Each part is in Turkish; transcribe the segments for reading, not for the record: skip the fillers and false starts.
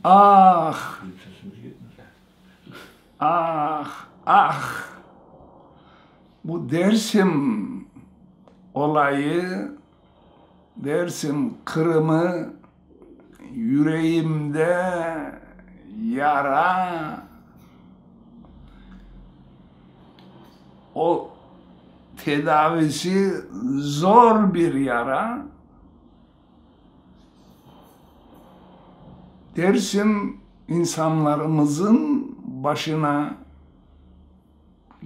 Ah, ah, ah. Bu Dersim olayı, Dersim kırımı yüreğimde yara. O tedavisi zor bir yara. Dersim insanlarımızın başına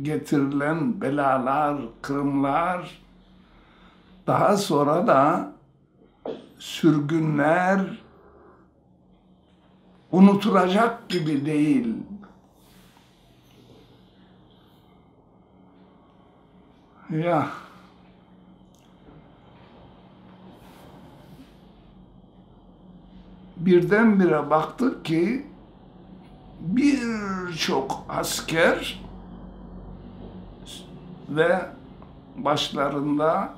getirilen belalar, kırımlar, daha sonra da sürgünler unutulacak gibi değil. Ya birdenbire baktık ki birçok asker ve başlarında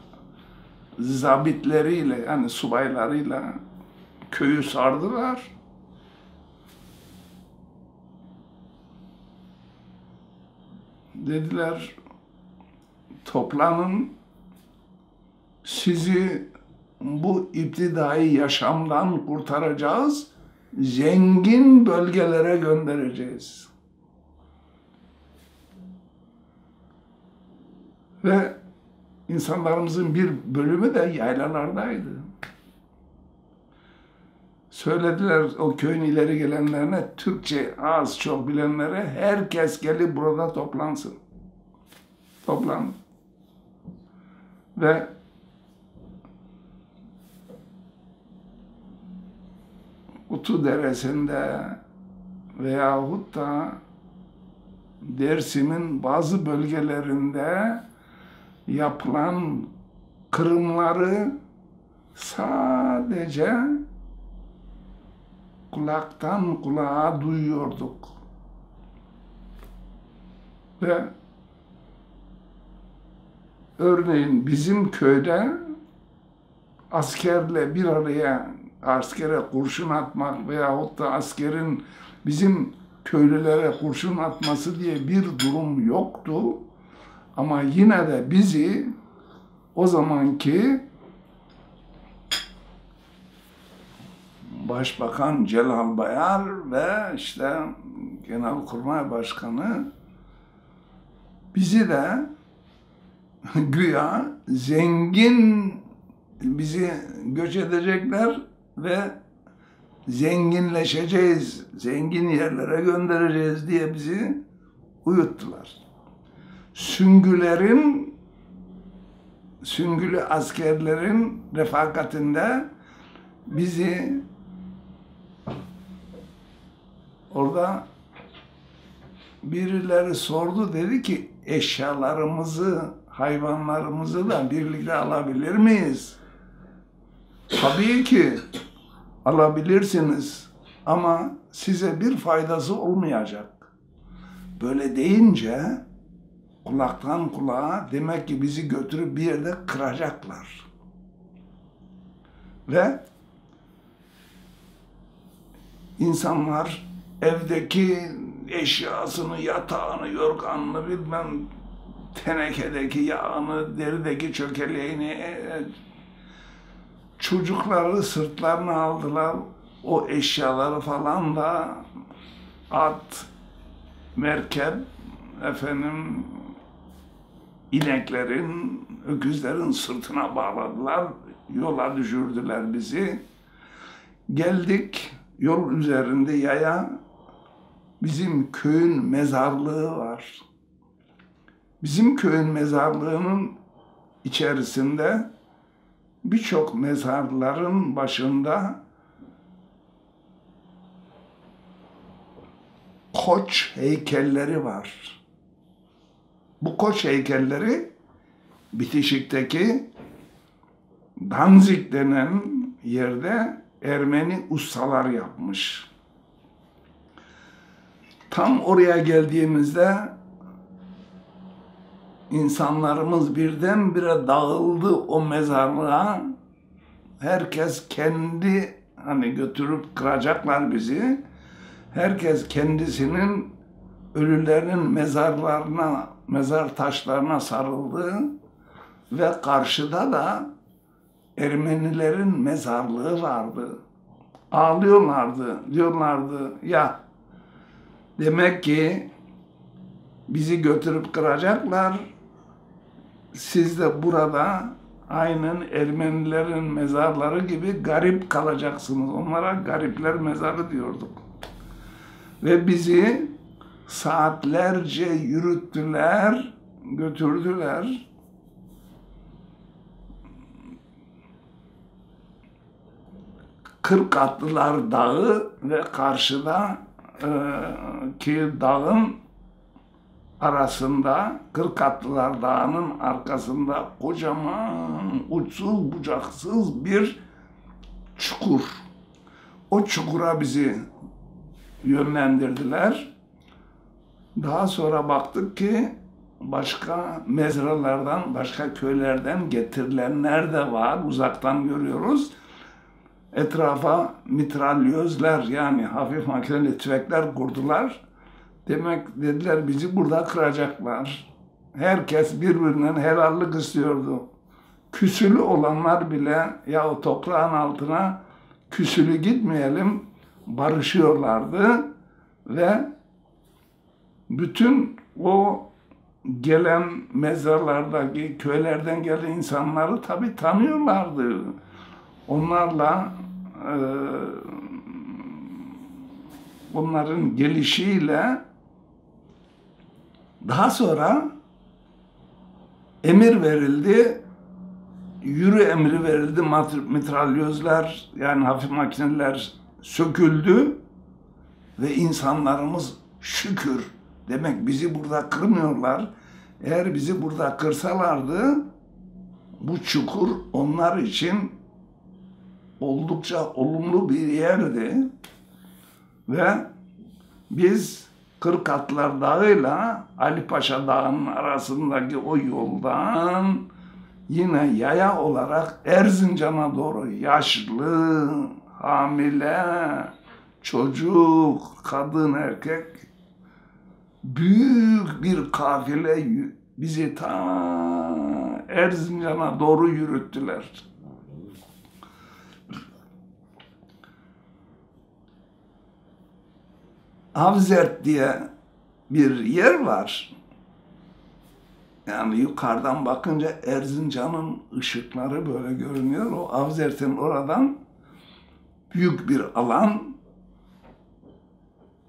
zabitleriyle, yani subaylarıyla köyü sardılar. Dediler, toplanın, sizi bu iptidai yaşamdan kurtaracağız, zengin bölgelere göndereceğiz. Ve insanlarımızın bir bölümü de yaylalardaydı. Söylediler o köyün ileri gelenlerine, Türkçe az çok bilenlere, herkes gelip burada toplansın. Toplanın. Ve Kutu Deresi'nde veyahut da Dersim'in bazı bölgelerinde yapılan kırımları sadece kulaktan kulağa duyuyorduk. Ve örneğin bizim köyde askerle bir araya, askere kurşun atmak veyahut da askerin bizim köylülere kurşun atması diye bir durum yoktu. Ama yine de bizi o zamanki Başbakan Celal Bayar ve işte Genelkurmay Başkanı bizi de güya zengin, bizi göç edecekler ve zenginleşeceğiz, zengin yerlere göndereceğiz diye bizi uyuttular. Süngülü askerlerin refakatinde bizi orada birileri sordu, dedi ki eşyalarımızı, hayvanlarımızı da birlikte alabilir miyiz? Tabii ki alabilirsiniz ama size bir faydası olmayacak. Böyle deyince kulaktan kulağa demek ki bizi götürüp bir yerde kıracaklar. Ve insanlar evdeki eşyasını, yatağını, yorganını, bilmem tenekedeki yağını, derideki çökeleğini, çocukları sırtlarına aldılar. O eşyaları falan da at, merkep, ineklerin, öküzlerin sırtına bağladılar. Yola düşürdüler bizi. Geldik yol üzerinde yaya, bizim köyün mezarlığı var. Bizim köyün mezarlığının içerisinde birçok mezarların başında koç heykelleri var. Bu koç heykelleri bitişikteki Danzig denen yerde Ermeni ustalar yapmış. Tam oraya geldiğimizde insanlarımız birdenbire dağıldı o mezarlığa. Herkes kendi hani götürüp kıracaklar bizi. Herkes kendisinin ölülerinin mezarlarına, mezar taşlarına sarıldı ve karşıda da Ermenilerin mezarlığı vardı. Ağlıyorlardı, diyorlardı ya demek ki bizi götürüp kıracaklar. Siz de burada aynen Ermenilerin mezarları gibi garip kalacaksınız. Onlara garipler mezarı diyorduk. Ve bizi saatlerce yürüttüler, götürdüler. Kırkatlılar Dağı ve karşıda ki dağın arasında, Kırkatlılar Dağı'nın arkasında kocaman, uçsuz bucaksız bir çukur. O çukura bizi yönlendirdiler. Daha sonra baktık ki başka mezralardan, başka köylerden getirilenler de var. Uzaktan görüyoruz. Etrafa mitralyözler yani hafif makineli tüfekler kurdular. Demek dediler bizi burada kıracaklar. Herkes birbirinden helallik istiyordu. Küsülü olanlar bile ya o toprağın altına küsülü gitmeyelim barışıyorlardı ve bütün o gelen mezarlardaki köylerden gelen insanları tabii tanıyorlardı. Onlarla onların gelişiyle daha sonra emir verildi, yürü emri verildi, mitralyözler yani hafif makineler söküldü ve insanlarımız şükür demek bizi burada kırmıyorlar. Eğer bizi burada kırsalardı bu çukur onlar için oldukça olumlu bir yerdi ve biz Kırkatlar Dağı'yla Ali Paşa Dağı'nın arasındaki o yoldan yine yaya olarak Erzincan'a doğru yaşlı, hamile, çocuk, kadın, erkek büyük bir kafile bizi ta Erzincan'a doğru yürüttüler. Avzert diye bir yer var. Yani yukarıdan bakınca Erzincan'ın ışıkları böyle görünüyor. O Avzert'in oradan büyük bir alan.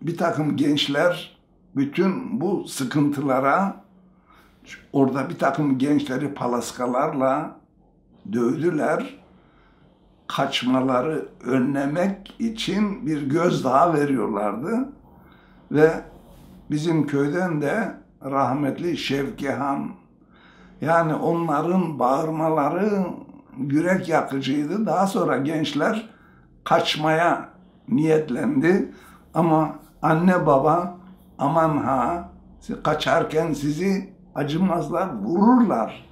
Bir takım gençler bütün bu sıkıntılara orada bir takım gençleri palaskalarla dövdüler. Kaçmaları önlemek için bir gözdağı veriyorlardı. Ve bizim köyden de rahmetli Şevki Han, yani onların bağırmaları yürek yakıcıydı. Daha sonra gençler kaçmaya niyetlendi. Ama anne baba aman ha kaçarken sizi acımazlar, vururlar.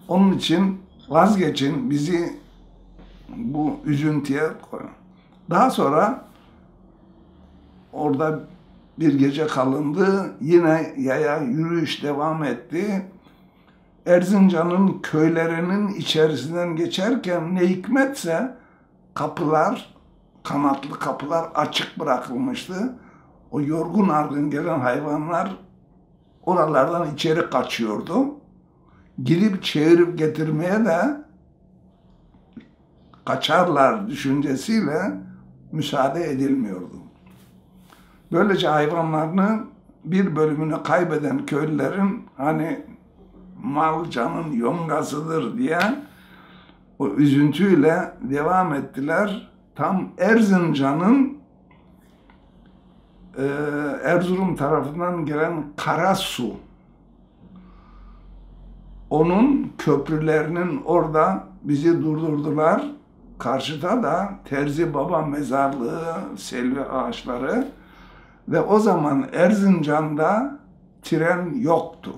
Onun için vazgeçin bizi bu üzüntüye koyun. Daha sonra orada bir gece kalındı. Yine yaya yürüyüş devam etti. Erzincan'ın köylerinin içerisinden geçerken ne hikmetse kapılar, kanatlı kapılar açık bırakılmıştı. O yorgun argın gelen hayvanlar oralardan içeri kaçıyordu. Girip çevirip getirmeye de kaçarlar düşüncesiyle müsaade edilmiyordu. Böylece hayvanlarını bir bölümünü kaybeden köylülerin hani mal canın yongasıdır diye o üzüntüyle devam ettiler. Tam Erzincan'ın Erzurum tarafından gelen Karasu, onun köprülerinin orada bizi durdurdular. Karşıda da Terzi Baba mezarlığı, selvi ağaçları ve o zaman Erzincan'da tren yoktu.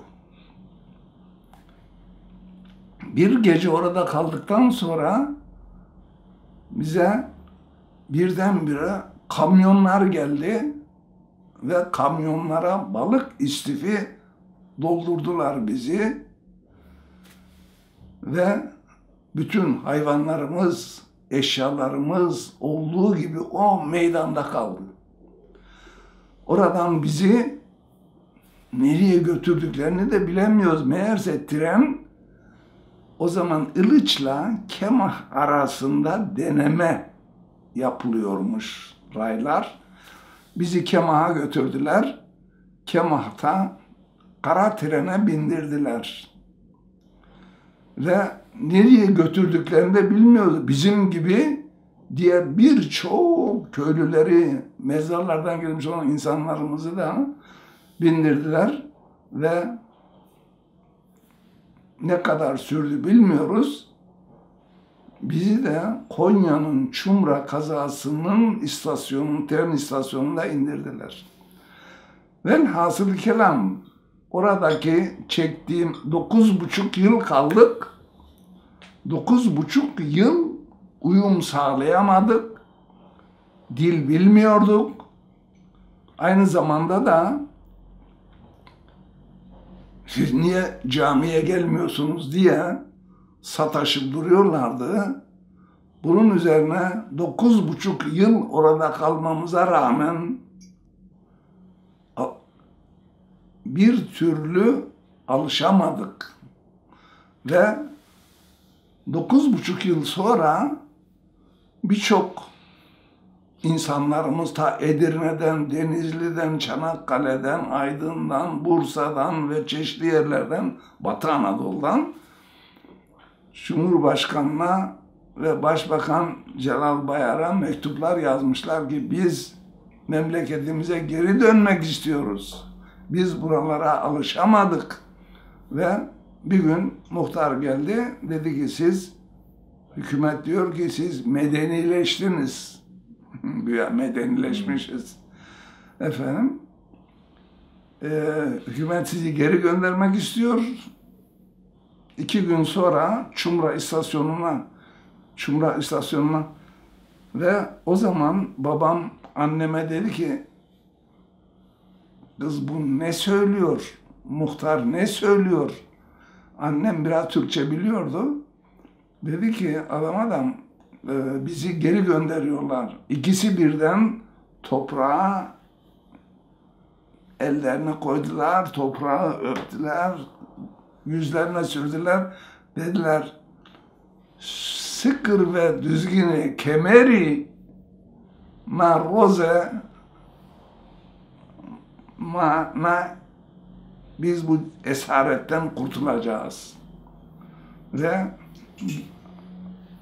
Bir gece orada kaldıktan sonra bize birdenbire kamyonlar geldi ve kamyonlara balık istifi doldurdular bizi ve bütün hayvanlarımız, eşyalarımız olduğu gibi o meydanda kaldı. Oradan bizi nereye götürdüklerini de bilemiyoruz. Meğerse tren o zaman Ilıç'la Kemah arasında deneme yapılıyormuş raylar. Bizi Kemah'a götürdüler. Kemah'ta kara trene bindirdiler. Ve nereye götürdüklerini de bilmiyoruz. Bizim gibi diğer birçok köylüleri, mezarlardan gelmiş olan insanlarımızı da bindirdiler ve ne kadar sürdü bilmiyoruz. Bizi de Konya'nın Çumra kazasının tren istasyonunda indirdiler. Velhasıl kelam oradaki çektiğim 9,5 yıl kaldık. 9,5 yıl uyum sağlayamadık. Dil bilmiyorduk. Aynı zamanda da siz niye camiye gelmiyorsunuz diye sataşıp duruyorlardı. Bunun üzerine 9,5 yıl orada kalmamıza rağmen bir türlü alışamadık. Ve 9,5 yıl sonra birçok insanlarımız ta Edirne'den, Denizli'den, Çanakkale'den, Aydın'dan, Bursa'dan ve çeşitli yerlerden, Batı Anadolu'dan Cumhurbaşkanı'na ve Başbakan Celal Bayar'a mektuplar yazmışlar ki biz memleketimize geri dönmek istiyoruz. Biz buralara alışamadık. Ve bir gün muhtar geldi, dedi ki hükümet diyor ki siz medenileştiniz. Güya medenileşmişiz. Efendim, hükümet sizi geri göndermek istiyor. 2 gün sonra Çumra istasyonuna ve o zaman babam anneme dedi ki kız bu ne söylüyor? Muhtar ne söylüyor? Annem biraz Türkçe biliyordu. Dedi ki adam bizi geri gönderiyorlar. İkisi birden toprağa ellerini koydular, toprağı öptüler, yüzlerine sürdüler. Dediler sıkır ve düzgini kemeri ma roze ma biz bu esaretten kurtulacağız. Ve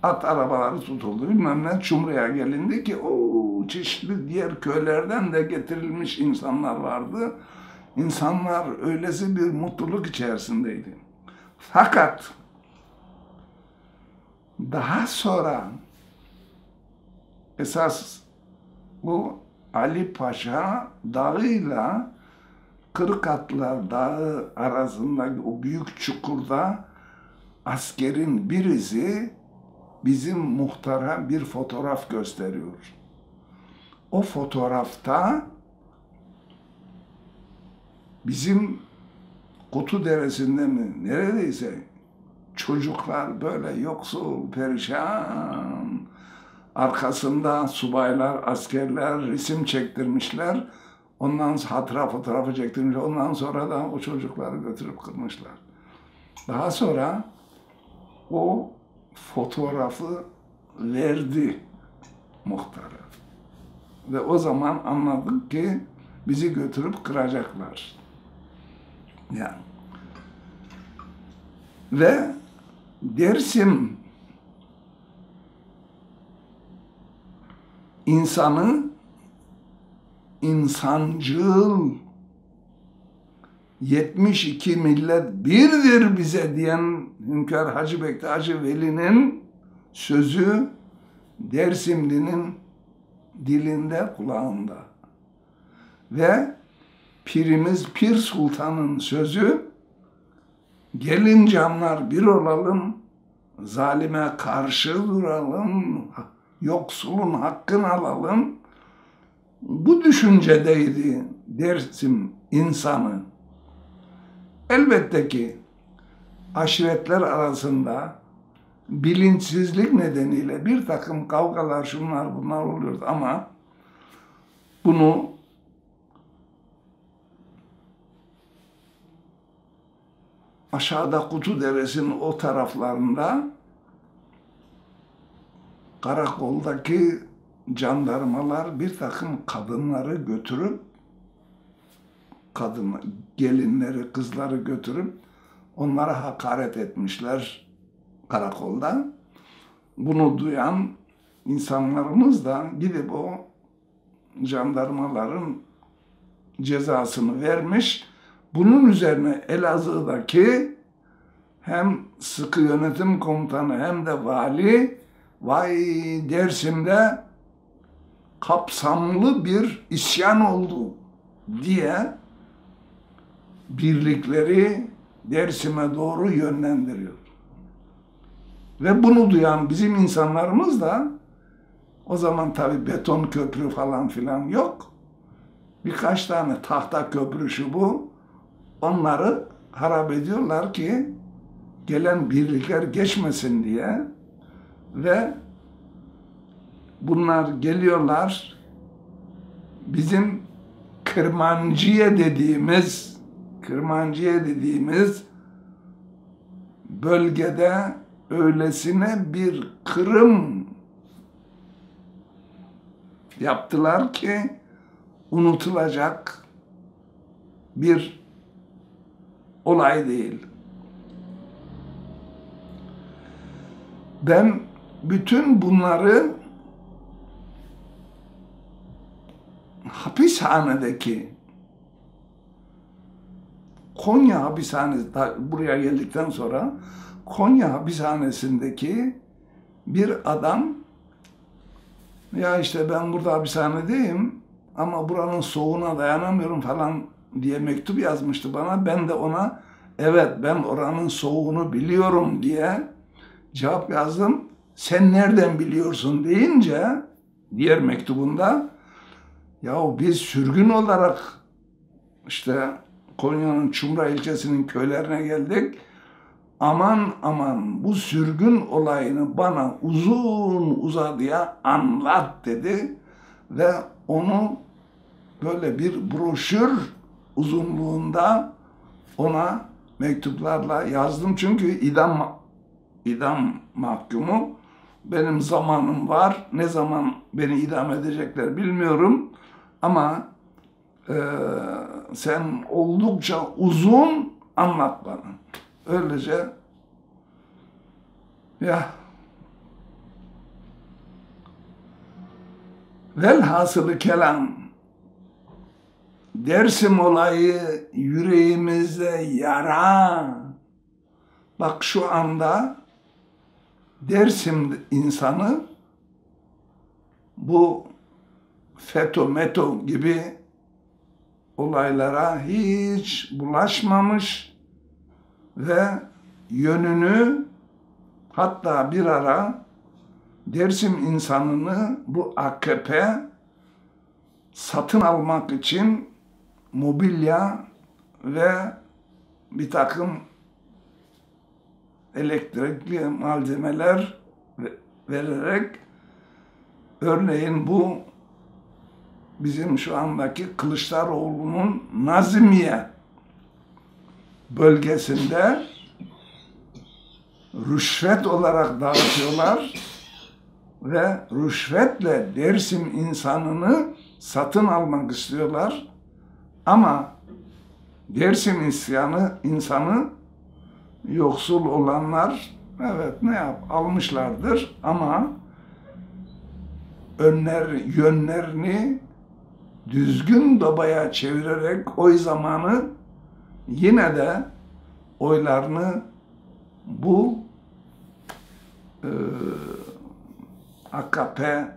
at arabaları tutuldu. Bilmem ne Çumra'ya gelindi ki o çeşitli diğer köylerden de getirilmiş insanlar vardı. İnsanlar öylesi bir mutluluk içerisindeydi. Fakat daha sonra esas bu Ali Paşa Dağı'yla Kırkatlar Dağı arasındaki o büyük çukurda askerin birisi bizim muhtara bir fotoğraf gösteriyor. O fotoğrafta bizim Kutu Deresi'nde mi neredeyse çocuklar böyle yoksul, perişan, arkasında subaylar, askerler resim çektirmişler. Ondan hatıra fotoğrafı çektirmişler. Ondan sonra da o çocukları götürüp kırmışlar. Daha sonra o fotoğrafı verdi muhtara. Ve o zaman anladık ki bizi götürüp kıracaklar. Yani. Ve Dersim insancıl 72 millet birdir bize diyen Hünkâr Hacı Bektaşi Veli'nin sözü Dersimli'nin dilinde, kulağında. Ve Pirimiz Pir Sultan'ın sözü gelin canlar bir olalım, zalime karşı duralım, yoksulun hakkını alalım. Bu düşüncedeydi Dersim insanı. Elbette ki aşiretler arasında bilinçsizlik nedeniyle bir takım kavgalar, şunlar bunlar oluyordu ama bunu aşağıda Kutudere'sinin o taraflarında karakoldaki jandarmalar bir takım kadınları götürüp gelinleri, kızları götürüp onlara hakaret etmişler karakolda. Bunu duyan insanlarımız da gidip o jandarmaların cezasını vermiş. Bunun üzerine Elazığ'daki hem sıkı yönetim komutanı hem de vali, vay Dersim'de kapsamlı bir isyan oldu diye birlikleri Dersim'e doğru yönlendiriyor. Ve bunu duyan bizim insanlarımız da, o zaman tabii beton köprü falan filan yok, birkaç tane tahta köprü şu bu, onları harap ediyorlar ki gelen birlikler geçmesin diye. Ve bunlar geliyorlar, bizim Kırmancıye dediğimiz bölgede öylesine bir kırım yaptılar ki unutulacak bir olay değil. Ben bütün bunları hapishanedeki Konya hapishanesi, buraya geldikten sonra Konya hapishanesindeki bir adam, ya işte ben burada hapishanedeyim ama buranın soğuğuna dayanamıyorum falan diye mektup yazmıştı bana. Ben de ona evet ben oranın soğuğunu biliyorum diye cevap yazdım. Sen nereden biliyorsun deyince diğer mektubunda, yahu biz sürgün olarak işte Konya'nın Çumra ilçesinin köylerine geldik. Aman aman bu sürgün olayını bana uzun uzadıya anlat dedi. Ve onu böyle bir broşür uzunluğunda ona mektuplarla yazdım. Çünkü idam mahkumu. Benim zamanım var. Ne zaman beni idam edecekler bilmiyorum. Ama sen oldukça uzun anlat bana. Öylece ya velhasılı kelam, Dersim olayı yüreğimizde yara. Bak şu anda Dersim insanı bu FETÖ, METO gibi olaylara hiç bulaşmamış ve yönünü, hatta bir ara Dersim insanını bu AKP satın almak için mobilya ve bir takım elektrikli malzemeler vererek, örneğin bu bizim şu andaki Kılıçdaroğlu'nun Nazmiye bölgesinde rüşvet olarak dağıtıyorlar ve rüşvetle Dersim insanını satın almak istiyorlar. Ama Dersim insanı yoksul olanlar evet almışlardır ama yönlerini düzgün dobaya çevirerek oy zamanı yine de oylarını bu AKP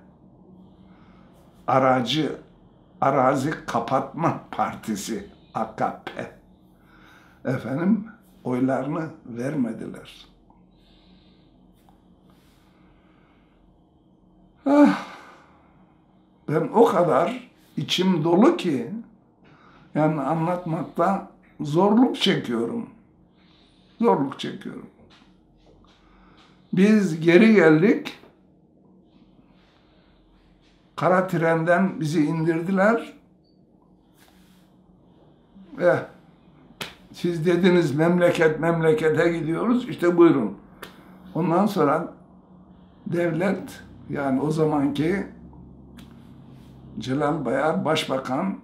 Arazi Kapatma Partisi AKP oylarını vermediler. Ah, ben o kadar içim dolu ki yani anlatmakta zorluk çekiyorum. Zorluk çekiyorum. Biz geri geldik. Kara trenden bizi indirdiler. Siz dediniz memlekete gidiyoruz. İşte buyurun. Ondan sonra devlet, yani o zamanki Celal Bayar Başbakan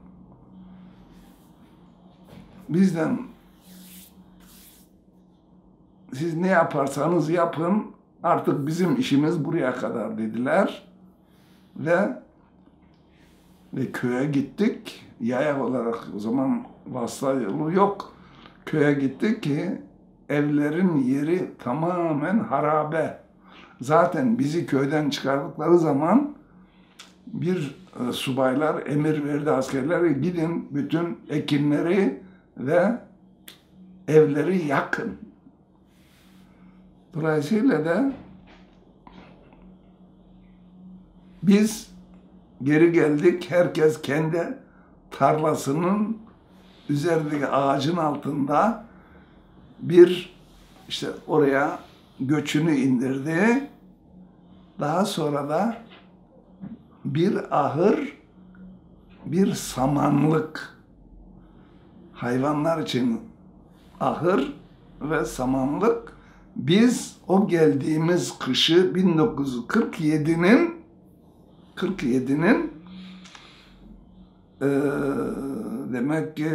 bizden siz ne yaparsanız yapın artık bizim işimiz buraya kadar dediler ve köye gittik. Yaya olarak o zaman vasıta yolu yok. Köye gittik ki evlerin yeri tamamen harabe. Zaten bizi köyden çıkardıkları zaman bir subaylar emir verdi askerlere, gidin bütün ekinleri ve evleri yakın. Dolayısıyla da biz geri geldik. Herkes kendi tarlasının üzerindeki ağacın altında işte oraya göçünü indirdi. Daha sonra da bir ahır, bir samanlık, hayvanlar için ahır ve samanlık. Biz o geldiğimiz kışı 1947'nin demek ki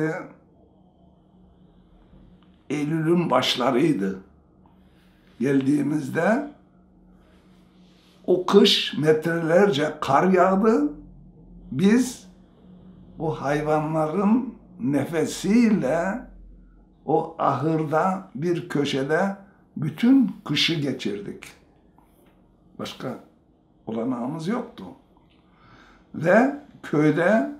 Eylül'ün başlarıydı. Geldiğimizde o kış metrelerce kar yağdı. Biz o hayvanların nefesiyle o ahırda bir köşede bütün kışı geçirdik. Başka olanağımız yoktu. Ve köyde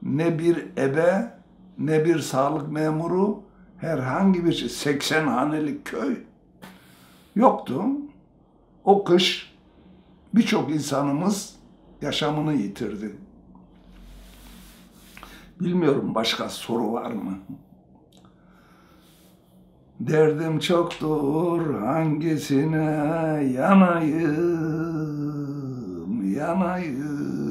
ne bir ebe, ne bir sağlık memuru, herhangi bir 80 hanelik köy yoktu. O kış birçok insanımız yaşamını yitirdi. Bilmiyorum, başka soru var mı? Derdim çoktur, hangisine yanayım, yanayım.